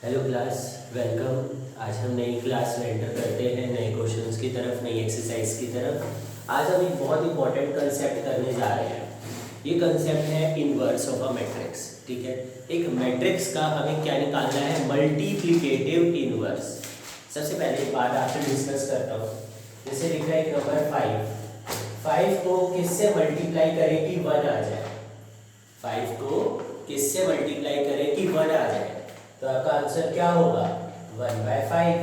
Hello class, welcome. आज हम नई क्लास में एंटर करते हैं, नए क्वेश्चंस की तरफ, नई एक्सरसाइज की तरफ। आज हम एक बहुत इंपॉर्टेंट कंसेप्ट करने जा रहे हैं। ये कंसेप्ट है इनवर्स ऑफ अ मैट्रिक्स। ठीक है, एक मैट्रिक्स का हमें क्या निकालना है? Multiplicative inverse. सबसे पहले एक बात आपसे डिस्कस करता हूँ। जैसे लिखा है नंबर 5 को किससे मल्टीप्लाई करें कि 1 आ जाए? 5 को किससे मल्टीप्लाई करें कि 1 आ जाए? तो आपका आंसर क्या होगा? 1/5।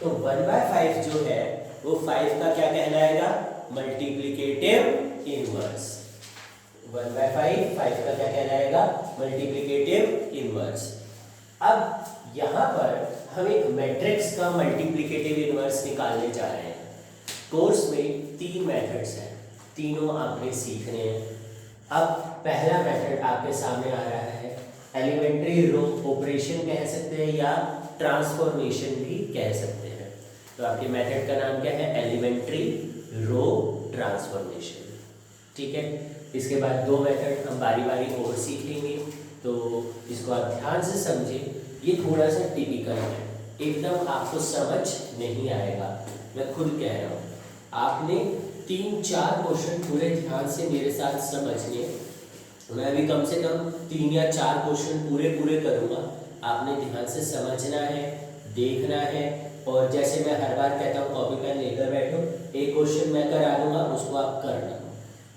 तो 1/5 जो है वो 5 का क्या कहलाएगा? Multiplicative inverse. 1/5 5 का क्या कहलाएगा? Multiplicative inverse. अब यहाँ पर हम एक मैट्रिक्स का मल्टीप्लिकेटिव इनवर्स निकालने जा रहे हैं। कोर्स में 3 मेथड्स हैं, तीनों आपने सीखने हैं। अब पहला मेथड आपके सामने आ रहा है, एलिमेंट्री रो ऑपरेशन कह सकते हैं या ट्रांसफॉर्मेशन भी कह सकते हैं। तो आपके मेथड का नाम क्या है? Elementary row transformation. ठीक है, इसके बाद 2 मेथड हम बारी बारी और सीखेंगे, तो इसको आप ध्यान से समझें। ये थोड़ा सा टिपिकल है, एकदम आपको समझ नहीं आएगा, मैं खुद कह रहा हूँ। आपने 3-4 क्वेश्चन पूरे ध्यान से मेरे साथ समझने। मैं अभी कम से कम 3 या 4 क्वेश्चन पूरे करूँगा। आपने ध्यान से समझना है, देखना है, और जैसे मैं हर बार कहता हूँ कॉपी पेन लेकर बैठो, एक क्वेश्चन मैं करा दूंगा, उसको आप करना।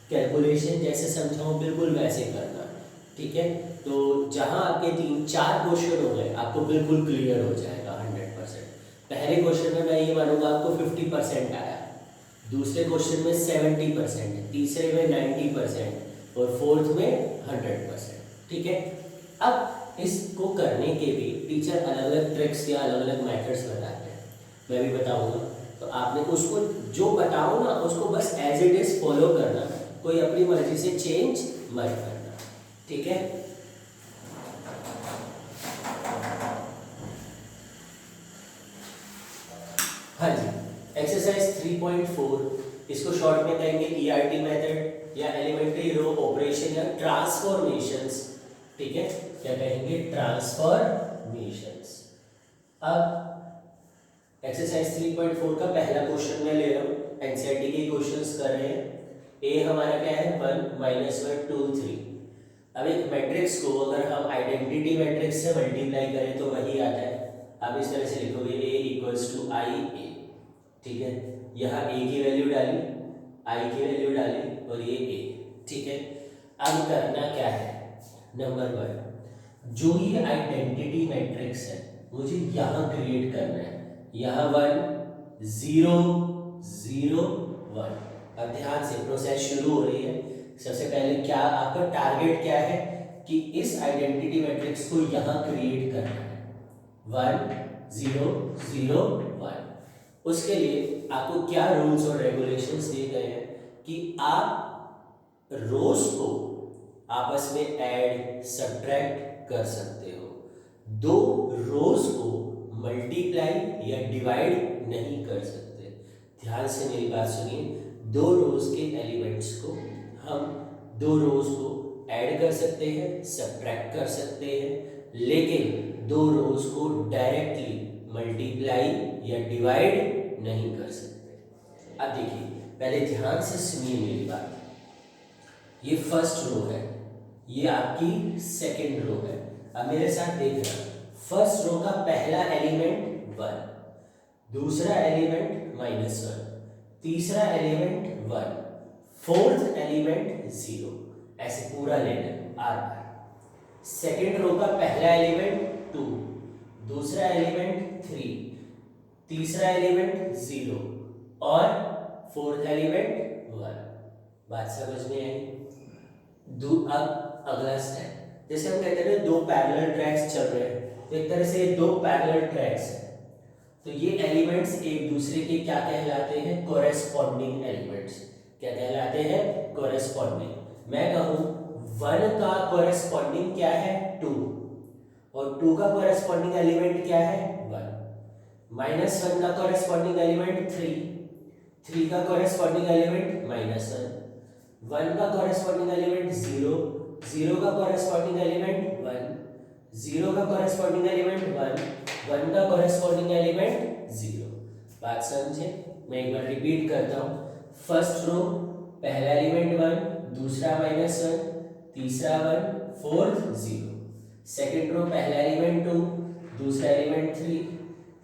कैलकुलेशन जैसे समझाऊँ बिल्कुल वैसे करना। ठीक है, तो जहाँ आपके 3-4 क्वेश्चन हो गए आपको बिल्कुल क्लियर हो जाएगा 100%। पहले क्वेश्चन में मैं ये मानूंगा आपको 50% आया, दूसरे क्वेश्चन में 70%, तीसरे में 90% और फोर्थ में 100%। ठीक है, अब इसको करने के भी टीचर अलग अलग ट्रिक्स या अलग अलग मेथड्स बताते हैं, मैं भी बताऊंगा। तो आपने उसको जो बताऊँ ना उसको बस एज इट इज फॉलो करना, कोई अपनी मर्जी से चेंज मत करना। ठीक है, हाँ जी। एक्सरसाइज 3.4, इसको शॉर्ट में कहेंगे ERT मेथड या एलिमेंट्री रो ऑपरेशन या ट्रांसफॉर्मेशंस। ठीक है, क्या कहेंगे? ट्रांसफॉर्मेशंस। अब एक्सरसाइज 3.4 का पहला क्वेश्चन मैं ले रहा हूँ, एनसीईआरटी के क्वेश्चंस कर रहे हैं। ए हमारा क्या है? 1 -1 2 3। अब एक मैट्रिक्स को अगर हम आइडेंटिटी मैट्रिक्स से मल्टीप्लाई करें तो वही आता है। आप इस तरह से लिखोगे A = IA। ठीक है, यहाँ A की वैल्यू डाली, I की वैल्यू डाली और ये A। ठीक है, अब करना क्या है? नंबर 1, जो ये आइडेंटिटी मैट्रिक्स है मुझे यहाँ क्रिएट करना है। यहाँ 1 0 0 1। अब ध्यान से प्रोसेस शुरू हो रही है। सबसे पहले क्या आपका टारगेट क्या है कि इस आइडेंटिटी मैट्रिक्स को यहाँ क्रिएट करना है। 1 0 0 1। उसके लिए आपको क्या रूल्स और रेगुलेशंस दिए गए हैं कि आप रोज को आपस में ऐड सब्ट्रैक्ट कर सकते हो, 2 रोज को मल्टीप्लाई या डिवाइड नहीं कर सकते। ध्यान से मेरी बात सुनिए, 2 रोज के एलिमेंट्स को हम 2 रोज को ऐड कर सकते हैं, सब्ट्रैक्ट कर सकते हैं, लेकिन 2 रोज को डायरेक्टली मल्टीप्लाई या डिवाइड नहीं कर सकते। अब देखिए, पहले ध्यान से सुनिए मेरी बात। ये फर्स्ट रो है, ये आपकी सेकंड रो है। अब मेरे साथ देखना, फर्स्ट रो का पहला एलिमेंट 1, दूसरा एलिमेंट -1, तीसरा एलिमेंट 1, फोर्थ एलिमेंट 0, ऐसे पूरा लेना आर बार। सेकंड रो का पहला एलिमेंट 2, दूसरा एलिमेंट 3, तीसरा एलिमेंट 0 और फोर्थ एलिमेंट 1। बात समझ में आई? अब अगला स्टेप, जैसे हम कहते हैं 2 पैरेलल ट्रैक्स चल रहे हैं, तो एक तरह से 2 पैरेलल ट्रैक्स हैं, तो ये एलिमेंट्स एक दूसरे के क्या कहलाते हैं? Corresponding elements. क्या कहलाते हैं? कोरेस्पॉन्डिंग। मैं कहूँ 1 का कोरेस्पॉन्डिंग क्या है? 2, और 2 का कोरेस्पॉन्डिंग एलिमेंट क्या है? 1। -1 का कोरेस्पॉन्डिंग एलिमेंट 3, 3 का कोरेस्पॉन्डिंग एलिमेंट -1, 1 का कोरेस्पॉन्डिंग एलिमेंट 0, 0 का कोरेस्पॉन्डिंग एलिमेंट 1, 0 का कोरेस्पॉन्डिंग एलिमेंट 1 1 का कॉरेस्पॉन्डिंग एलिमेंट 0। बात समझे? मैं एक बार रिपीट करता हूँ। फर्स्ट रो पहला एलिमेंट 1, दूसरा -1, तीसरा 1, फोर्थ 0। सेकंड रो पहला एलिमेंट 2, दूसरा एलिमेंट 3,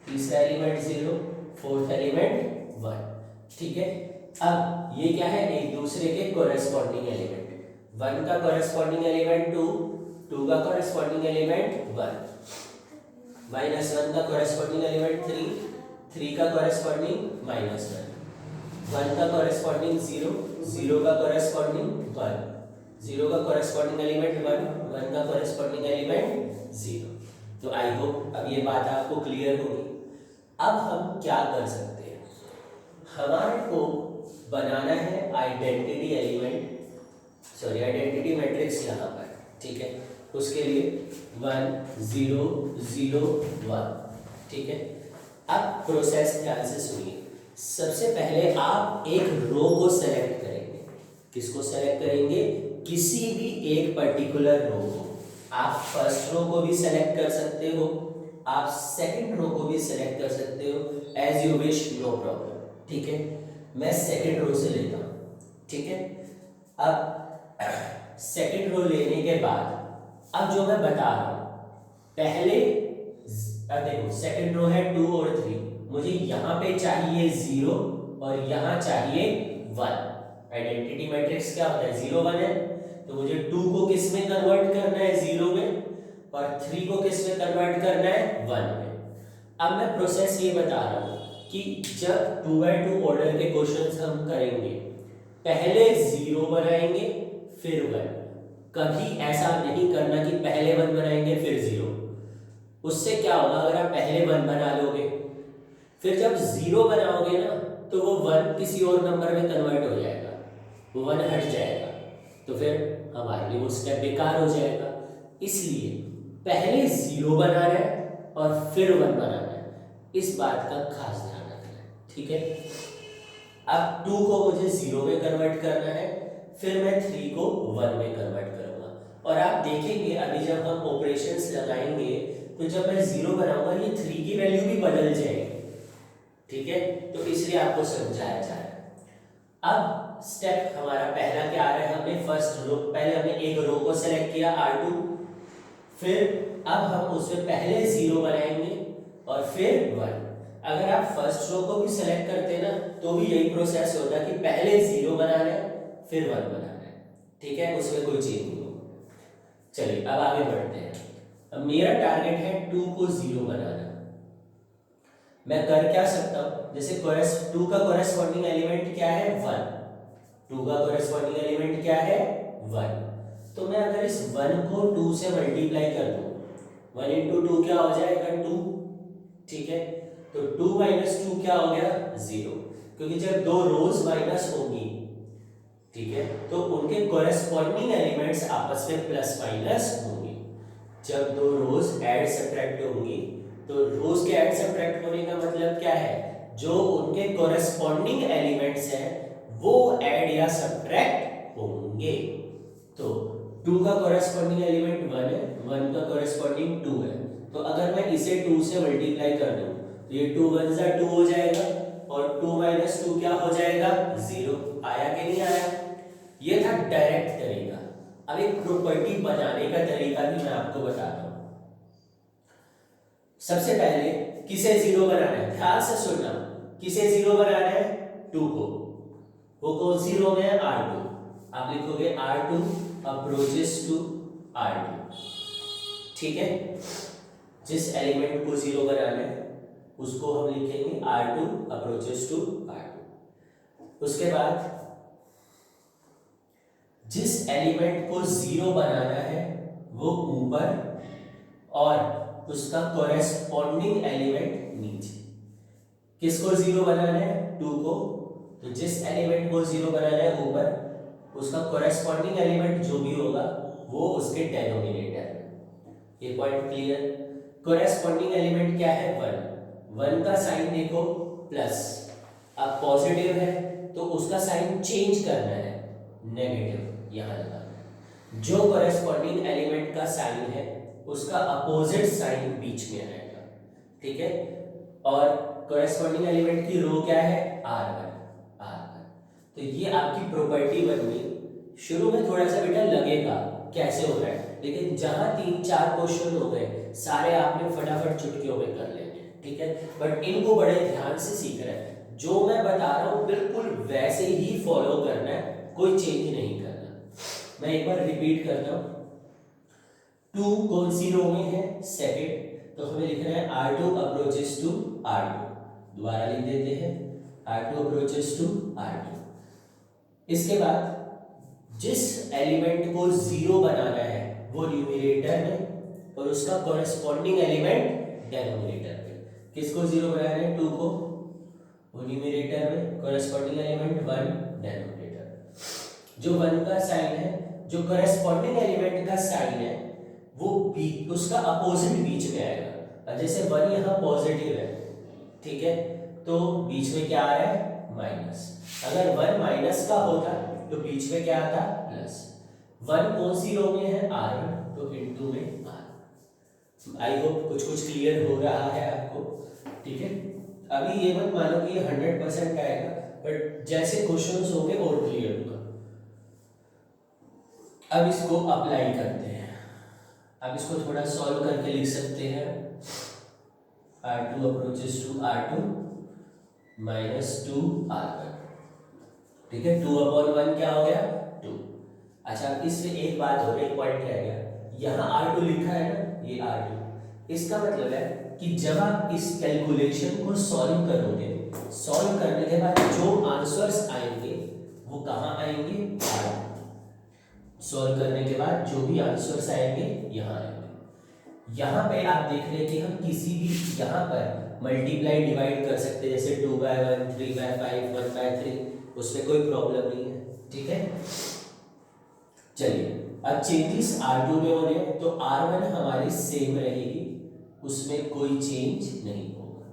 तीसरा एलिमेंट 0, फोर्थ एलिमेंट 1। ठीक है, अब ये क्या है? एक दूसरे के कॉरेस्पॉन्डिंग एलिमेंट। 1 का कॉरेस्पॉन्डिंग एलिमेंट 2, 2 का कॉरेस्पॉन्डिंग एलिमेंट 1, -1 का कॉरेस्पॉन्डिंग एलिमेंट 3, 3 का कॉरेस्पॉन्डिंग -1, 1 का कॉरेस्पॉन्डिंग 0, 0 का कॉरेस्पॉन्डिंग 1, 0 का कॉरेस्पॉन्डिंग एलिमेंट 1, 1 का कॉरेस्पॉन्डिंग एलिमेंट 0। तो आई होप अब ये बात आपको क्लियर होगी। अब हम क्या कर सकते हैं? हमारे को बनाना है identity element, sorry identity matrix यहाँ पर। ठीक है, उसके लिए 1 0 0 1। ठीक है, अब प्रोसेस ध्यान से सुनिए। सबसे पहले आप एक रो को सेलेक्ट करेंगे। किसको सेलेक्ट करेंगे? किसी भी एक पर्टिकुलर रो को। आप फर्स्ट रो को भी सेलेक्ट कर सकते हो, आप सेकंड रो को भी सेलेक्ट कर सकते हो, as you wish, no problem. ठीक है, मैं सेकंड रो से लेता हूँ। ठीक है, अब सेकंड रो लेने के बाद अब जो मैं बता रहा हूँ, पहले अब देखो सेकंड रो है 2 और 3, मुझे यहाँ पे चाहिए 0 और यहाँ चाहिए 1। आइडेंटिटी मैट्रिक्स क्या होता है? 0 1 है, तो मुझे 2 को किस में कन्वर्ट करना है? 0 में, और 3 को किस में कन्वर्ट करना है? 1 में। अब मैं प्रोसेस ये बता रहा हूँ कि जब 2x2 ऑर्डर के क्वेश्चंस हम करेंगे, पहले 0 बनाएंगे फिर 1। कभी ऐसा नहीं करना कि पहले 1 बनाएंगे फिर 0। उससे क्या होगा? अगर आप पहले 1 बना लोगे, फिर जब 0 बनाओगे ना, तो वो 1 किसी और नंबर में कन्वर्ट हो जाएगा, वो 1 हट जाएगा, तो फिर हमारे लिए वो स्टेप बेकार हो जाएगा। इसलिए पहले 0 बनाना है और फिर 1 बनाना है, इस बात का खास ध्यान रखना है। ठीक है, अब 2 को मुझे 0 में कन्वर्ट करना है, फिर मैं 3 को 1 में कन्वर्ट करूंगा। और आप देखेंगे अभी जब हम ऑपरेशंस लगाएंगे, तो जब मैं 0 बनाऊंगा, ये 3 की वैल्यू भी बदल जाएगी। ठीक है, तो इसलिए आपको समझाया जा रहा है। अब स्टेप हमारा पहला क्या आ रहा है? हमने फर्स्ट रो, पहले हमने एक रो को सेलेक्ट किया R2, फिर अब हम उसमें पहले 0 बनाएंगे और फिर 1। अगर आप फर्स्ट रो को भी सेलेक्ट करते हैं ना, तो भी यही प्रोसेस होता है कि पहले 0 बनाना है फिर 1 बनाना है। ठीक है, उसमें कोई चेंज नहीं होगा। चलिए अब आगे बढ़ते हैं। अब मेरा टारगेट है 2 को 0 बनाना। मैं कर क्या सकता हूं? जैसे 2 का कॉरेस्पॉन्डिंग एलिमेंट क्या है? 1। 2 का कॉरेस्पॉन्डिंग एलिमेंट क्या है? 1। तो मैं अगर इस 1 को 2 से मल्टीप्लाई कर दूं, 1 into 2 क्या हो जाएगा? 2। ठीक है, तो 2 minus 2 क्या हो गया? 0। क्योंकि जब दो रोज माइनस होंगी, ठीक है, तो उनके कॉरेस्पॉन्डिंग एलिमेंट्स आपस में प्लस माइनस होंगे। जब दो रोज ऐड सब्ट्रैक्ट होंगी, तो रोज के ऐड सब्ट्रैक्ट होने का मतलब क्या है? जो उनके कॉरेस्पॉन्डिंग एलिमेंट्स हैं वो ऐड या सब्ट्रैक्ट होंगे। तो 2 का कॉरेस्पॉन्डिंग एलिमेंट 1 है, 1 का कॉरेस्पॉन्डिंग 2 है, तो अगर मैं इसे 2 से मल्टीप्लाई कर दूं, तो ये 2 1 जा 2 हो जाएगा, और 2 minus 2 क्या हो जाएगा? 0। आया कि नहीं आया? ये था डायरेक्ट तरीका। अब एक प्रॉपर्टी बनाने का तरीका भी मैं आपको बताता हूं। सबसे पहले किसे 0 बनाना है? ध्यान से सुनना, किसे 0 बनाना है? 2 को। वो कौन सी रो में है? R2। आप लिखोगे R2 अप्रोचेस टू R2। ठीक है, जिस एलिमेंट को 0 बनाना है उसको हम लिखेंगे R2 अप्रोचेस टू R2। उसके बाद जिस एलिमेंट को 0 बनाना है वो ऊपर और उसका कॉरेस्पॉन्डिंग एलिमेंट नीचे। किसको 0 बनाना है? 2 को। तो जिस एलिमेंट को 0 बनाना है ऊपर, उसका कॉरेस्पॉन्डिंग एलिमेंट जो भी होगा वो उसके डेनोमिनेटर में। ये पॉइंट क्लियर? कॉरेस्पॉन्डिंग एलिमेंट क्या है? 1। 1 का साइन देखो प्लस, अब पॉजिटिव है तो उसका साइन चेंज करना है, नेगेटिव यहां लगाना है। जो कॉरेस्पॉन्डिंग एलिमेंट का साइन है उसका अपोजिट साइन बीच में आएगा। ठीक है, और कॉरेस्पॉन्डिंग एलिमेंट की रो क्या है, R1। तो ये आपकी प्रॉपर्टी बन गई। शुरू में थोड़ा सा बेटा लगेगा कैसे हो रहा है, लेकिन जहां 3-4 क्वेश्चन हो गए सारे आपने फटाफट चुटकियों में कर लेने, ठीक है। बट इनको बड़े ध्यान से सीख रहे हैं, जो मैं बता रहा हूँ बिल्कुल वैसे ही फॉलो करना है, कोई चेंज नहीं करना। मैं एक बार रिपीट करता हूँ। 2 कौन सी रो में है, सेकंड, तो हमें लिखना है R2 अप्रोचेस टू R2। दोबारा लिख देते हैं R2 अप्रोचेस टू R2। इसके बाद जिस एलिमेंट को जीरो बनाना है वो न्यूमरेटर में और उसका कॉरेस्पॉन्डिंग एलिमेंट डिनोमिनेटर में। किसको जीरो बनाना है, 2 को, वो न्यूमरेटर में, कॉरेस्पॉन्डिंग एलिमेंट 1 डिनोमिनेटर। जो 1 का साइन है, जो कॉरेस्पॉन्डिंग एलिमेंट का साइन है वो उसका अपोजिट बीच में आएगा। जैसे 1 यहाँ पॉजिटिव है, ठीक है, तो बीच में क्या आ रहा है, माइनस। अगर 1 माइनस का होता तो बीच में क्या आता, प्लस। 1 कौन सी रो में है, R1, तो इनटू में R। आई होप कुछ कुछ क्लियर हो रहा है आपको, ठीक है। अभी ये मत मानो कि ये 100% आएगा, बट जैसे क्वेश्चंस होंगे और क्लियर होगा। अब इसको अप्लाई करते हैं। अब इसको थोड़ा सॉल्व करके लिख सकते हैं। R2 approaches to R2 minus 2 R1, ठीक है। 2/1 क्या हो गया, 2। अच्छा, इसमें एक बात और, एक पॉइंट रह गया। यहाँ R2 लिखा है ना, ये R2, इसका मतलब है कि जब आप इस कैलकुलेशन को सॉल्व करोगे, सॉल्व करने के बाद जो आंसर्स आएंगे वो कहाँ आएंगे, R। सॉल्व करने के बाद जो भी आंसर्स आएंगे यहाँ आएंगे। यहाँ पे आप देख रहे हैं कि हम किसी भी यहाँ पर मल्टीप्लाई डिवाइड कर सकते हैं, जैसे 2/1, 3/5, 1/3, उसमें कोई प्रॉब्लम नहीं है, ठीक है। चलिए, अब चेंजेस R2 में हो रहे हैं, तो R1 हमारी सेम रहेगी, उसमें कोई चेंज नहीं होगा।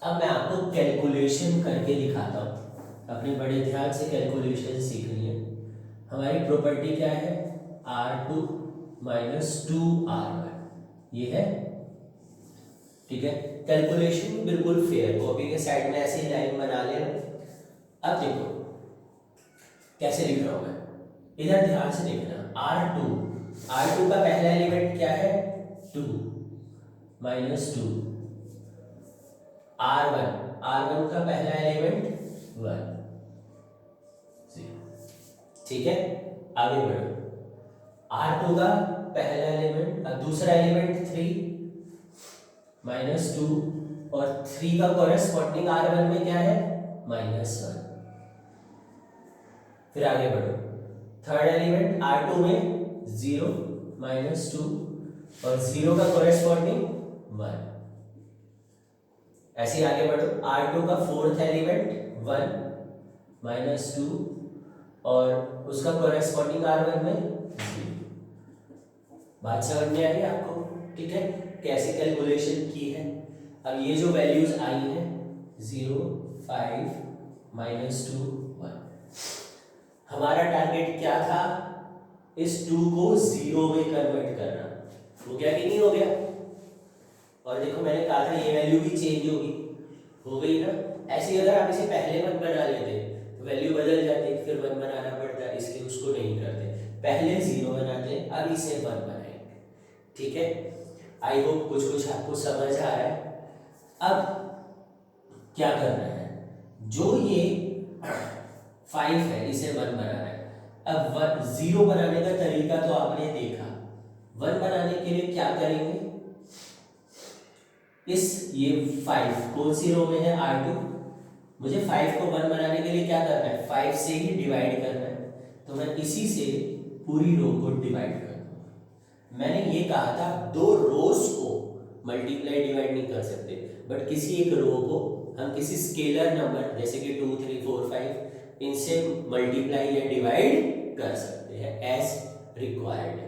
अब मैं आपको कैलकुलेशन करके दिखाता हूँ, अपने बड़े ध्यान से कैलकुलेशन सीखनी है। हमारी प्रॉपर्टी क्या है, R2 माइनस 2R1, ये है, ठीक है। कैलकुलेशन बिल्कुल फेयर, कॉपी के साइड में ऐसे ही लाइन बना ले। अब देखो कैसे लिख रहा हूं मैं, इधर ध्यान से देखना। R2 का पहला एलिमेंट क्या है, 2 माइनस 2। R1 का पहला एलिमेंट 1, ठीक है। आगे बढ़ो, R2 का पहला एलिमेंट, दूसरा एलिमेंट 3 माइनस 2, और 3 का कॉरेस्पॉन्डिंग R1 में क्या है, -1। फिर आगे बढ़ो, थर्ड एलिमेंट R2 में 0 माइनस 2, और 0 का कॉरेस्पॉन्डिंग 1। ऐसे आगे बढ़ो, R2 का फोर्थ एलिमेंट 1 माइनस 2, और उसका कॉरेस्पॉन्डिंग R1 में 0। बात समझ में आई आपको, ठीक है, कैसे कैलकुलेशन की है। अब ये जो वैल्यूज आई हैं 0, 5, -2, 1, हमारा टारगेट क्या था, इस 2 को 0 में कन्वर्ट करना। वो क्या कि नहीं हो गया, और देखो मैंने कहा था ये वैल्यू भी चेंज होगी, हो गई ना। ऐसे अगर आप इसे पहले 1 बना लेते तो वैल्यू बदल जाती, फिर 1 बनाना पड़ता, इसलिए उसको नहीं करते, पहले 0 बनाते, अब इसे 1 बनाएंगे, ठीक है। आई होप कुछ कुछ आपको समझ आ रहा है। अब क्या करना है, जो ये 5 है इसे 1 बनाना है। अब 0 बनाने का तरीका तो आपने देखा, 1 बनाने के लिए क्या करेंगे, ये 5 कौन सी रो में है, R2, मुझे 5 को 1 बनाने के लिए क्या करना है, 5 से ही डिवाइड करना है, तो मैं इसी से पूरी रो को डिवाइड कर दूंगा। मैंने ये कहा था दो रोज को मल्टीप्लाई डिवाइड नहीं कर सकते, बट किसी एक रो को हम किसी स्केलर नंबर जैसे कि 2, 3, 4, 5 इनसे मल्टीप्लाई या डिवाइड कर सकते हैं एज रिक्वायर्ड,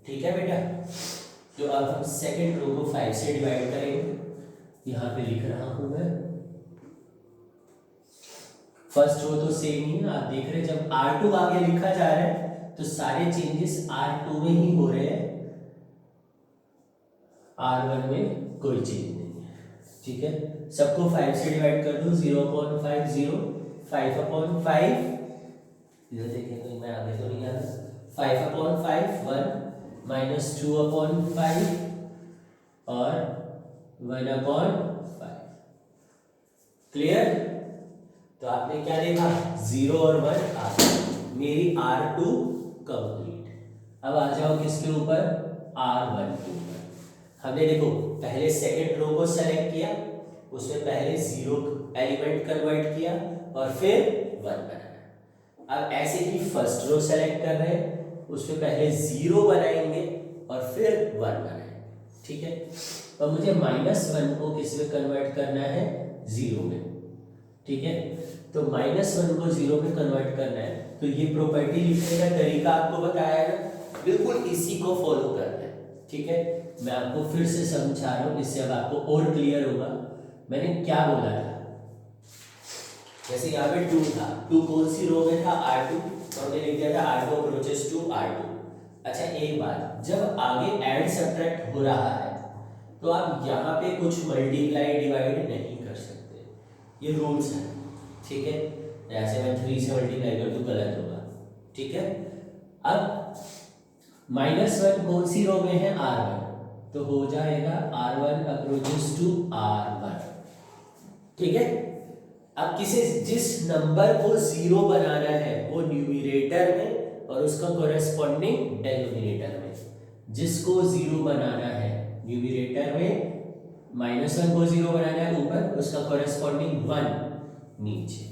ठीक है बेटा। तो अब हम सेकंड रो को 5 से डिवाइड करेंगे, यहाँ पे लिख रहा हूं मैं। फर्स्ट रो तो सेम ही है, आप देख रहे हैं जब R2 आगे लिखा जा रहा है तो सारे चेंजेस R2 में ही हो रहे हैं, R1 में कोई चेंज नहीं है। ठीक है, सबको 5 से डिवाइड कर दूं, 0/5 0, 5/5, इधर देखें तो मैं आगे तो नहीं आ रहा, 5/5 1 माइनस 2/5 और 1/5। क्लियर? तो आपने क्या देखा, 0 और 1 आ गया, मेरी R2 कंप्लीट। अब आ जाओ किसके ऊपर, R1 के ऊपर। हमने देखो पहले सेकंड रो को सेलेक्ट किया, उसमें पहले 0 एलिमेंट कन्वर्ट किया और फिर 1 बनाया। अब ऐसे ही फर्स्ट रो सेलेक्ट कर रहे हैं, उसमें पहले 0 बनाएंगे और फिर 1 बनाएंगे। ठीक है, और मुझे -1 को किस में कन्वर्ट करना है, 0 में। ठीक है, तो -1 को 0 में कन्वर्ट करना है, तो ये प्रॉपर्टी लिखने का तरीका आपको बताया है ना, बिल्कुल इसी को फॉलो करना है। ठीक है, मैं आपको फिर से समझा रहा हूँ, इससे अब आपको और क्लियर होगा मैंने क्या बोला था। जैसे यहाँ पे 2 था, 2 कौन सी रो में था, R2, तो हमने लिख दिया था R2 अप्रोचेस टू R2। अच्छा एक बात, जब आगे ऐड सब्ट्रैक्ट हो रहा है तो आप यहाँ पे कुछ मल्टीप्लाई डिवाइड नहीं कर सकते, ये रूल्स है। ठीक है, जैसे मैं 3 से मल्टीप्लाई कर दूं गलत होगा। ठीक है, अब -1 कौन सी रो में है, R1, तो हो जाएगा R1 अप्रोचेस टू R1। ठीक है, अब किसी जिस नंबर को 0 बनाना है वो न्यूमरेटर में और उसका कोरेस्पॉन्डिंग डिनोमिनेटर में। जिसको 0 बनाना है न्यूमरेटर में, -1 को 0 बनाना है ऊपर, उसका कोरेस्पॉन्डिंग 1 नीचे।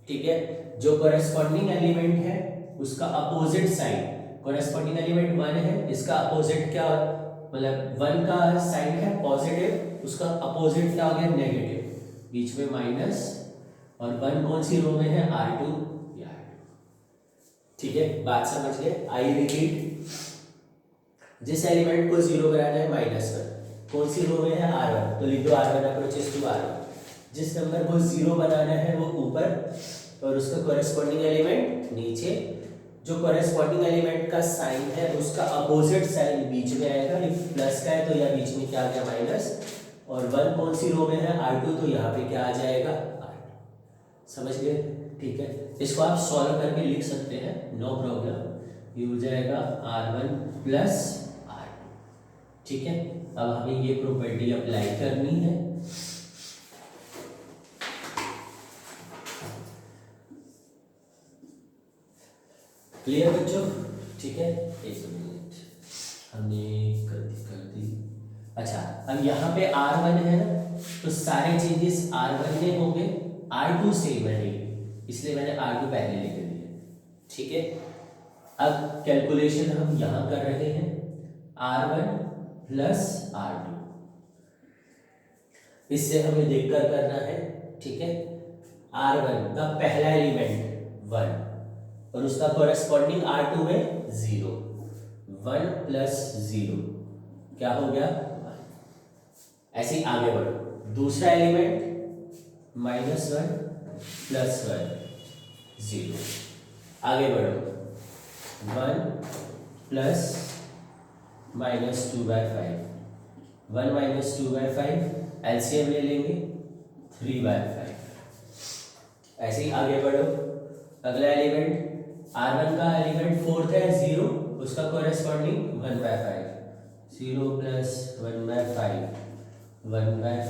ठीक है, जो कोरेस्पॉन्डिंग एलिमेंट है उसका अपोजिट साइन, कोरेस्पॉन्डिंग एलिमेंट 1 है, इसका अपोजिट क्या, मतलब 1 का साइन है पॉजिटिव, उसका अपोजिट क्या हो गया, नेगेटिव, बीच में माइनस, और 1 कौन सी रो में है, R2। ठीक है, बात समझ गए? आई रिपीट, जिस एलिमेंट को 0 बनाना है -1, कौन सी रो में है, R1, तो लिख दो R1 अप्रोचेस टू R1। जिस नंबर को 0 बनाना है वो ऊपर और उसका कोरेस्पॉन्डिंग एलिमेंट नीचे, जो कोरेस्पॉन्डिंग एलिमेंट का साइन है उसका अपोजिट साइन बीच में आएगा, ये प्लस का है तो यह बीच में क्या आ गया, माइनस, और 1 कौन सी रो में है, R2, तो यहाँ पे क्या आ जाएगा, R2। समझ गए? ठीक है, इसको आप सॉल्व करके लिख सकते हैं, नो प्रॉब्लम। ये हो जाएगा R1 प्लस R2। ठीक है, अब हमें ये प्रॉपर्टी अप्लाई करनी है। क्लियर बच्चों? ठीक है, एक मिनट, हमने कर दी। अच्छा, अब यहाँ पे R1 है ना, तो सारे चेंजेस R1 में होंगे, R2 सेम रहेगी, इसलिए मैंने R2 पहले लिख दिया। ठीक है, अब कैलकुलेशन हम यहाँ कर रहे हैं, R1 प्लस R2, इससे हमें देखकर करना है। ठीक है, R1 का पहला एलिमेंट 1 और उसका कोरेस्पॉन्डिंग R2 में 0, 1 प्लस 0 क्या हो गया, 1। ऐसे ही आगे बढ़ो, दूसरा एलिमेंट -1 प्लस 1 0, आगे बढ़ो, 1 प्लस -2/5, 1 माइनस 2/5, एलसीएम ले लेंगे 3/5। ऐसे ही आगे बढ़ो, अगला एलिमेंट R1 का एलिमेंट 4th है 0, उसका कोरेस्पॉन्डिंग 1/5, 0 प्लस 1/5, 1/5।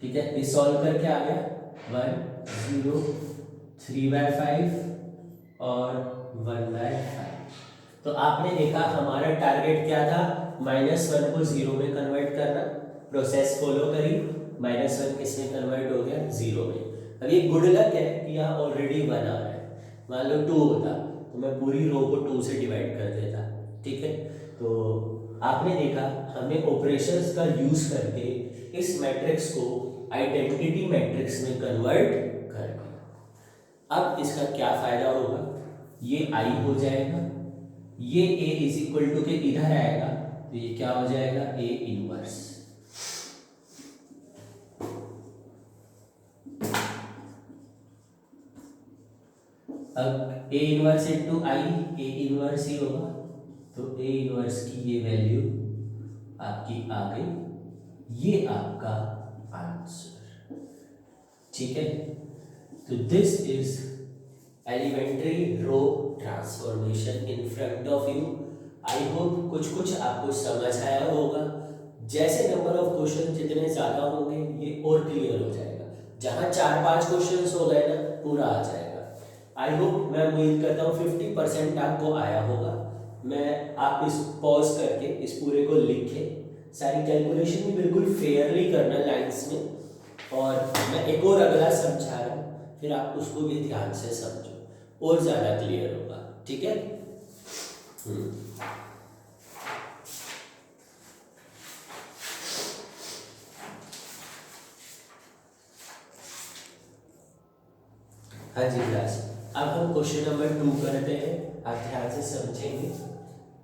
ठीक है, ये सॉल्व करके आ गया 1 0 3/5 और 1/5। तो आपने देखा हमारा टारगेट क्या था, -1 को 0 में कन्वर्ट करना। प्रोसेस फॉलो करी, -1 किस में कन्वर्ट हो गया, 0 में। अब ये गुड लक है कि यहाँ ऑलरेडी 1 आ रहा है, मान लो 2 होता तो मैं पूरी रो को 2 से डिवाइड कर देता। ठीक है, तो आपने देखा हमने ऑपरेशंस का यूज करके इस मैट्रिक्स को आइडेंटिटी मैट्रिक्स में कन्वर्ट कर दिया। अब इसका क्या फायदा होगा, ये I हो जाएगा, ये A इज इक्वल टू के इधर आएगा, तो ये क्या हो जाएगा, A इनवर्स। अब A inverse into I, A inverse ही होगा, तो A इनवर्स की ये वैल्यू आपकी आ गई, ये आपका आंसर। ठीक है, तो this is elementary row transformation in front of you. I hope कुछ कुछ आपको समझ आया होगा। जैसे नंबर ऑफ क्वेश्चन जितने ज़्यादा होंगे ये और क्लियर हो जाएगा। जहाँ 4-5 क्वेश्चंस हो गए ना, पूरा आ जाएगा। आई होप, मैं उम्मीद करता हूँ 50% आपको आया होगा। मैं आप इस पॉज करके इस पूरे को लिखे, सारी कैलकुलेशन भी बिल्कुल फेयरली करना लाइंस में, और मैं एक और अगला समझा रहा हूँ, फिर आप उसको भी ध्यान से समझो और ज़्यादा क्लियर होगा। ठीक है। हाँ जी क्लास, अब हम क्वेश्चन नंबर 2 करते हैं। आप ध्यान से समझेंगे।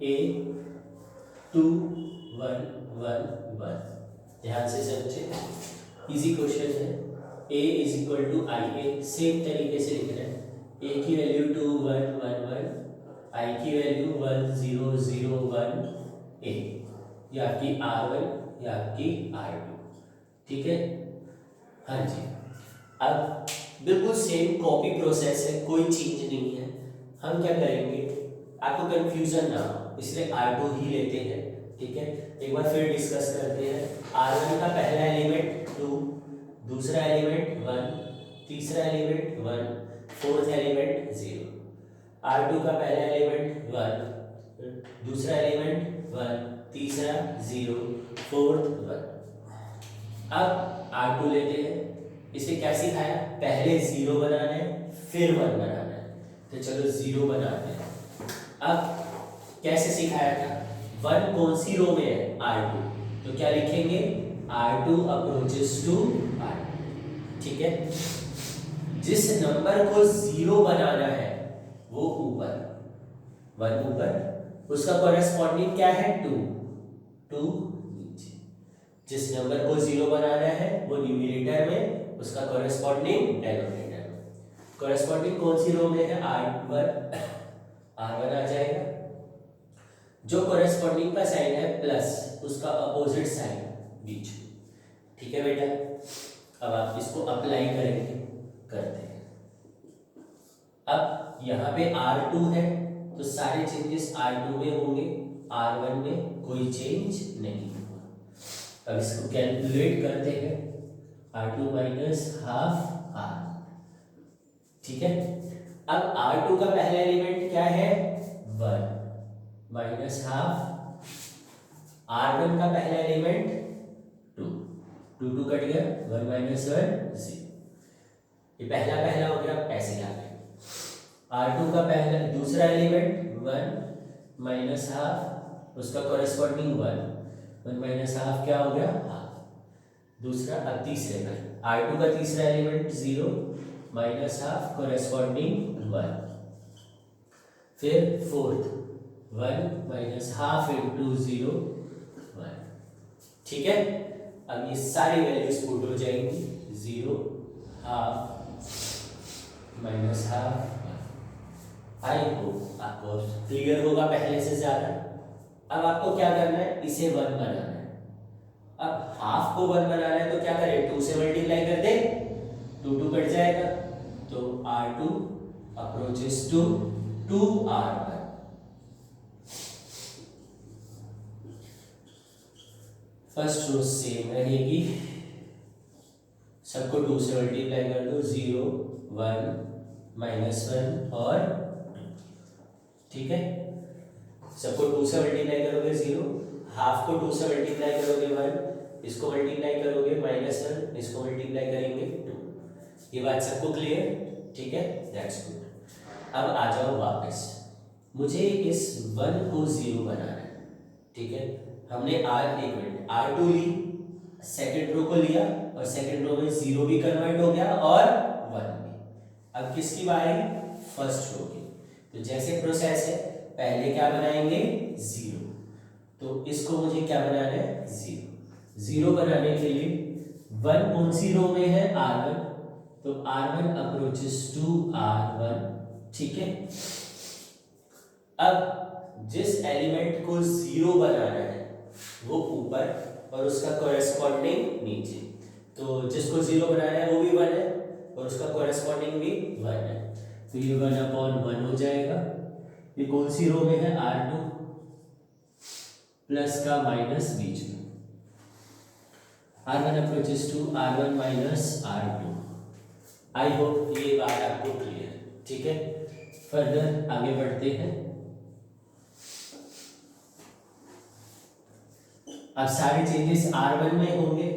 A2111, ध्यान से समझें, इजी क्वेश्चन है। A is equal to I A, same तरीके से लिख रहे हैं। A की वैल्यू 2111, I की वैल्यू 1001 A, ये आपकी R1, ये आपकी R2। ठीक है। हाँ जी, अब बिल्कुल सेम कॉपी प्रोसेस है, कोई चेंज नहीं है। हम क्या करेंगे, आपको कंफ्यूजन ना हो इसलिए R2 ही लेते हैं। ठीक है, एक बार फिर डिस्कस करते हैं। R1 का पहला एलिमेंट 2, दूसरा एलिमेंट 1, तीसरा एलिमेंट 1, फोर्थ एलिमेंट 0। R2 का पहला एलिमेंट 1, दूसरा एलिमेंट 1, तीसरा 0, फोर्थ 1। अब R2 लेते हैं। इसे क्या सिखाया, पहले 0 बनाना है फिर 1 बनाना है, तो चलो 0 बनाते हैं। अब कैसे सिखाया था, 1 कौन सी रो में है, R2, तो क्या लिखेंगे, R2 अप्रोचेस टू R। ठीक है, जिस नंबर को 0 बनाना है वो ऊपर, 1 ऊपर, उसका कॉरेस्पॉन्डिंग क्या है, 2 नीचे। जिस नंबर को 0 बनाना है वो न्यूमरेटर में, उसका कॉरेस्पॉन्डिंग डिनोमिनेटर में। कॉरेस्पॉन्डिंग कौन सी रो में है, R1 आ जाएगा। जो कॉरेस्पॉन्डिंग का साइन है प्लस, उसका अपोजिट साइन बीच में। ठीक है बेटा, अब आप इसको अप्लाई करेंगे, करते हैं। अब यहाँ पे R2 है तो सारे चेंजेस R2 में होंगे, R1 में कोई चेंज नहीं हुआ। अब इसको कैलकुलेट करते हैं, R2 माइनस हाफ R। ठीक है, अब R2 का पहला एलिमेंट क्या है, 1 माइनस हाफ, R1 का पहला एलिमेंट 2 कट गया, 1 माइनस 1 0। ये पहला पहला हो गया, ऐसे आ गया। R2 का पहला दूसरा एलिमेंट 1 माइनस हाफ, उसका कॉरेस्पॉन्डिंग 1 माइनस हाफ क्या हो गया, हाफ। दूसरा, अब तीसरे का R2 का तीसरा एलिमेंट 0 माइनस हाफ, कॉरेस्पॉन्डिंग 1। फिर फोर्थ 1 माइनस हाफ इंटू 0 1। ठीक है, अब ये सारी वैल्यूज पुट हो जाएंगी, 0 half minus half. I hope आपको क्लियर होगा पहले से ज्यादा। अब आपको क्या करना है, इसे 1 बनाना है। अब हाफ को 1 बनाना है तो क्या करें, 2 से मल्टीप्लाई कर दे, 2 कट जाएगा, तो R2 approaches to 2R1। First row same रहेगी, सबको 2 से मल्टीप्लाई कर दो, 0 1 माइनस 1 और 2। ठीक है, सबको 2 से मल्टीप्लाई करोगे 0, हाफ को 2 से मल्टीप्लाई करोगे 1, इसको मल्टीप्लाई करोगे -1, इसको मल्टीप्लाई करेंगे 2। ये बात सबको क्लियर, ठीक है, दैट्स गुड। अब आ जाओ वापस, मुझे इस 1 को 0 बनाना है। ठीक है, हमने R2 ली, सेकंड रो को लिया और सेकंड रो में 0 भी कन्वर्ट हो गया और 1 भी। अब किसकी बारी, फर्स्ट रो की। तो जैसे प्रोसेस है, पहले क्या बनाएंगे, 0, तो इसको मुझे क्या बनाना है, 0 बनाने के लिए 1 कौन सी रो में है, R1, तो R1 अप्रोचेस टू R1। ठीक है, अब जिस एलिमेंट को 0 बनाना है वो ऊपर और उसका कॉरेस्पॉन्डिंग नीचे, तो जिसको 0 बनाना है वो भी 1 है और उसका कोरेस्पॉन्डिंग भी 1 है, तो ये 1/1 हो जाएगा। ये कौन सी रो में है, R2 प्लस का माइनस बीच में, R1 approaches to R1 minus R2। I hope ये बात आपको क्लियर है, ठीक है। फर्दर आगे बढ़ते हैं। अब सारे चेंजेस R1 में होंगे,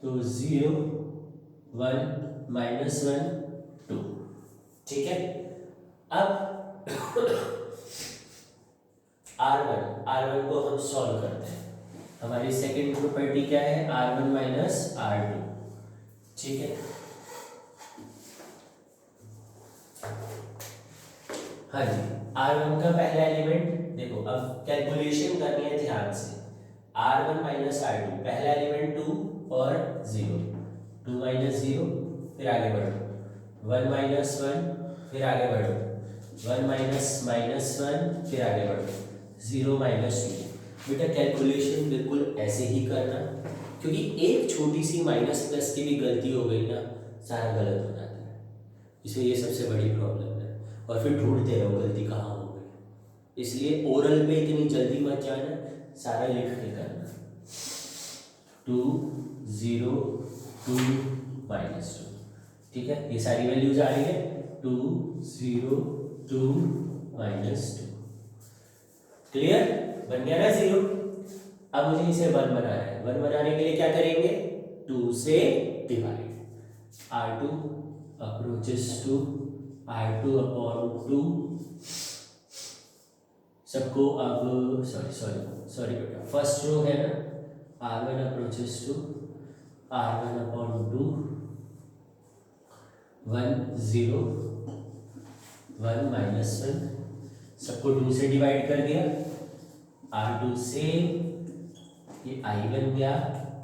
तो 0 1 -1 2, ठीक है। अब R1 को हम सॉल्व करते हैं। हमारी सेकंड प्रॉपर्टी क्या है, R1 माइनस R2, ठीक है। हाँ जी, R1 का पहला एलिमेंट देखो, अब कैलकुलेशन करनी है ध्यान से। R1 माइनस R2, पहला एलिमेंट 2 और 0, 2 माइनस 0, फिर आगे बढ़ो 1 माइनस 1, फिर आगे बढ़ो 1 माइनस माइनस 1, फिर आगे बढ़ो 0 माइनस 2। बेटा कैलकुलेशन बिल्कुल ऐसे ही करना, क्योंकि एक छोटी सी माइनस प्लस की भी गलती हो गई ना, सारा गलत हो जाता है। इसलिए ये सबसे बड़ी प्रॉब्लम है, और फिर ढूंढते रहो गलती कहाँ हो गई। इसलिए ओरल पे इतनी जल्दी मत जाना, सारा लिख के करना। 2 0 2 -2, ठीक है। ये सारी वैल्यूज आ रही है, 2 0 2 -2, क्लियर, बन गया ना 0। अब मुझे इसे 1 बनाना है। 1 बनाने के लिए क्या करेंगे, 2 से divide, R2 approaches to R2 upon 2, सबको अब सॉरी बेटा, फर्स्ट रो है ना, R1 approaches to R1 upon 2, 1 0 1 -1, सबको 2 से डिवाइड कर दिया। R2 से ये I बन गया,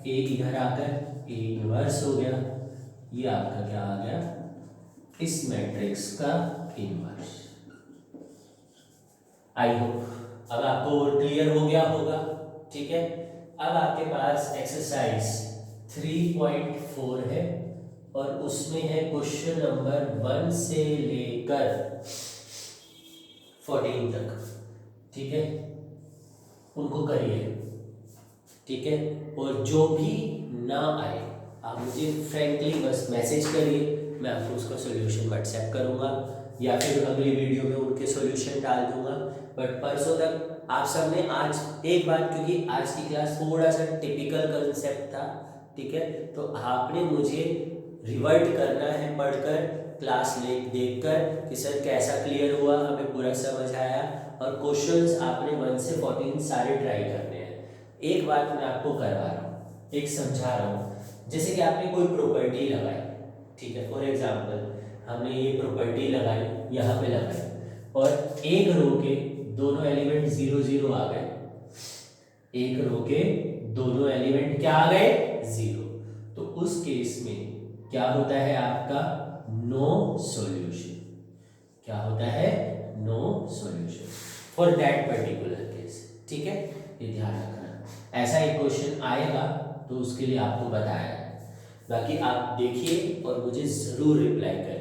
A इधर आकर A इनवर्स हो गया, ये आपका क्या आ गया, इस मैट्रिक्स का इनवर्स। आई होप अब आपको और क्लियर हो गया होगा, ठीक है। अब आपके पास एक्सरसाइज 3.4 है और उसमें है क्वेश्चन नंबर 1 से लेकर 14 तक, ठीक है। उनको करिए, ठीक है। और जो भी ना आए आप मुझे फ्रेंकली बस मैसेज करिए, मैं आपको उसका सॉल्यूशन व्हाट्सएप करूँगा या फिर अगली वीडियो में उनके सॉल्यूशन डाल दूंगा। बट परसों तक आप सब ने आज एक बार, क्योंकि आज की क्लास थोड़ा सा टिपिकल कंसेप्ट था, ठीक है, तो आपने मुझे रिवर्ट करना है पढ़कर, क्लास देखकर कि सर कैसा क्लियर हुआ, हमें पूरा समझ आया, और क्वेश्चंस आपने 1 से 14 सारे ट्राई करने हैं। एक बात मैं आपको करवा रहा हूँ, एक समझा रहा हूँ। जैसे कि आपने कोई प्रॉपर्टी लगाई, ठीक है, फॉर एग्जाम्पल हमने ये प्रॉपर्टी लगाई, यहाँ पे लगाई, और एक रो के दोनों एलिमेंट 0 0 आ गए, एक रो के दोनों एलिमेंट क्या आ गए, 0, तो उस केस में क्या होता है आपका, नो सॉल्यूशन। क्या होता है, no solution for that particular case, ठीक है, ये ध्यान रखना। ऐसा एक क्वेश्चन आएगा तो उसके लिए आपको बताया है। बाकी आप देखिए और मुझे जरूर रिप्लाई करें।